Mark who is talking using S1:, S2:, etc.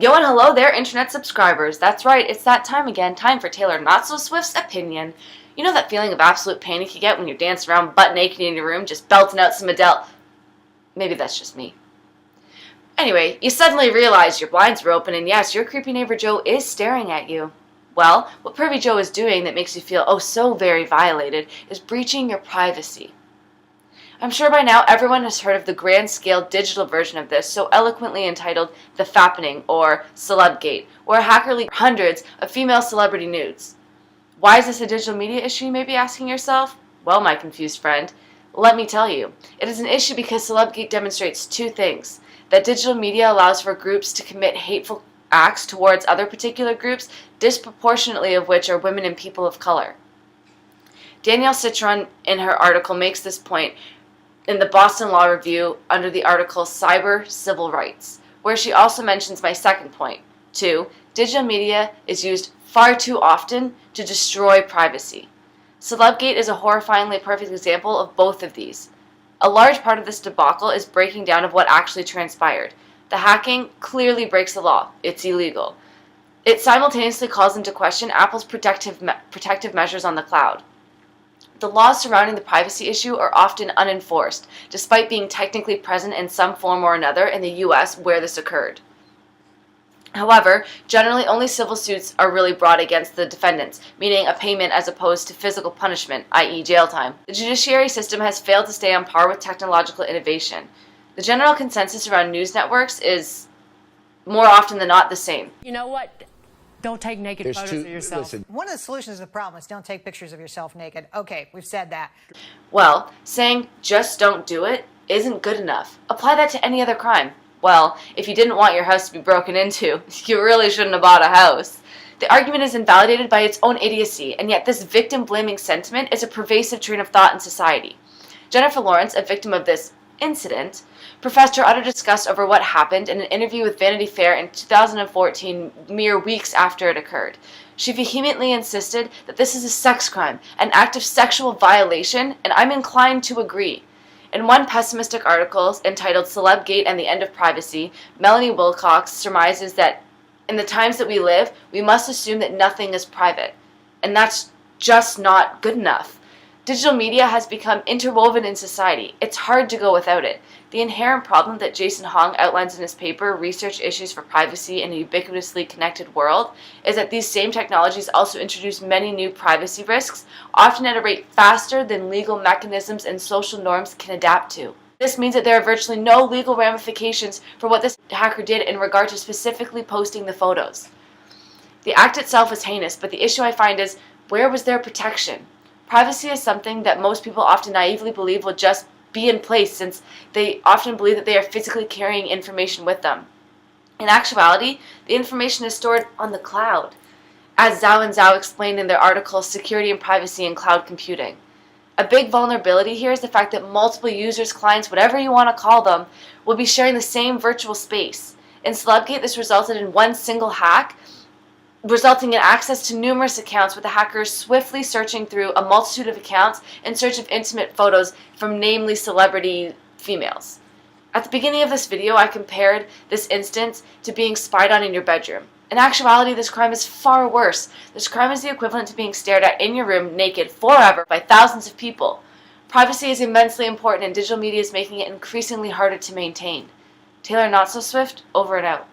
S1: Yo and hello there, internet subscribers. That's right, it's that time again. Time for Taylor Not So Swift's opinion. You know that feeling of absolute panic you get when you're dancing around butt naked in your room, just belting out some Adele? Maybe that's just me. Anyway, you suddenly realize your blinds were open and yes, your creepy neighbor Joe is staring at you. Well, what Pervy Joe is doing that makes you feel oh so very violated is breaching your privacy. I'm sure by now everyone has heard of the grand-scale digital version of this, so eloquently entitled The Fappening, or Celebgate, where a hacker leaked hundreds of female celebrity nudes. Why is this a digital media issue, you may be asking yourself? Well, my confused friend, let me tell you. It is an issue because Celebgate demonstrates two things: that digital media allows for groups to commit hateful acts towards other particular groups, disproportionately of which are women and people of color. Danielle Citron, in her article, makes this point in the Boston Law Review under the article Cyber Civil Rights, where she also mentions my second point. 2. Digital media is used far too often to destroy privacy. Celebgate is a horrifyingly perfect example of both of these. A large part of this debacle is breaking down of what actually transpired. The hacking clearly breaks the law. It's illegal. It simultaneously calls into question Apple's protective measures on the cloud. The laws surrounding the privacy issue are often unenforced, despite being technically present in some form or another in the US where this occurred. However, generally only civil suits are really brought against the defendants, meaning a payment as opposed to physical punishment, i.e. jail time. The judiciary system has failed to stay on par with technological innovation. The general consensus around news networks is, more often than not, the same.
S2: You know what? Don't take naked photos of yourself.
S3: Listen. One of the solutions to the problem is don't take pictures of yourself naked. Okay, we've said that.
S1: Well, saying just don't do it isn't good enough. Apply that to any other crime. Well, if you didn't want your house to be broken into, you really shouldn't have bought a house. The argument is invalidated by its own idiocy, and yet this victim-blaming sentiment is a pervasive train of thought in society. Jennifer Lawrence, a victim of this incident, professed her utter disgust over what happened in an interview with Vanity Fair in 2014, mere weeks after it occurred. She vehemently insisted that this is a sex crime, an act of sexual violation, and I'm inclined to agree. In one pessimistic article entitled Celebgate and the End of Privacy, Melanie Wilcox surmises that in the times that we live, we must assume that nothing is private. And that's just not good enough. Digital media has become interwoven in society. It's hard to go without it. The inherent problem that Jason Hong outlines in his paper, Research Issues for Privacy in a Ubiquitously Connected World, is that these same technologies also introduce many new privacy risks, often at a rate faster than legal mechanisms and social norms can adapt to. This means that there are virtually no legal ramifications for what this hacker did in regard to specifically posting the photos. The act itself is heinous, but the issue I find is, where was their protection? Privacy is something that most people often naively believe will just be in place, since they often believe that they are physically carrying information with them. In actuality, the information is stored on the cloud, as Zhao and Zhao explained in their article Security and Privacy in Cloud Computing. A big vulnerability here is the fact that multiple users, clients, whatever you want to call them, will be sharing the same virtual space. In Celebgate, this resulted in one single hack, resulting in access to numerous accounts, with the hackers swiftly searching through a multitude of accounts in search of intimate photos from namely celebrity females. At the beginning of this video, I compared this instance to being spied on in your bedroom. In actuality, this crime is far worse. This crime is the equivalent to being stared at in your room naked forever by thousands of people. Privacy is immensely important, and digital media is making it increasingly harder to maintain. Taylor Not So Swift, over and out.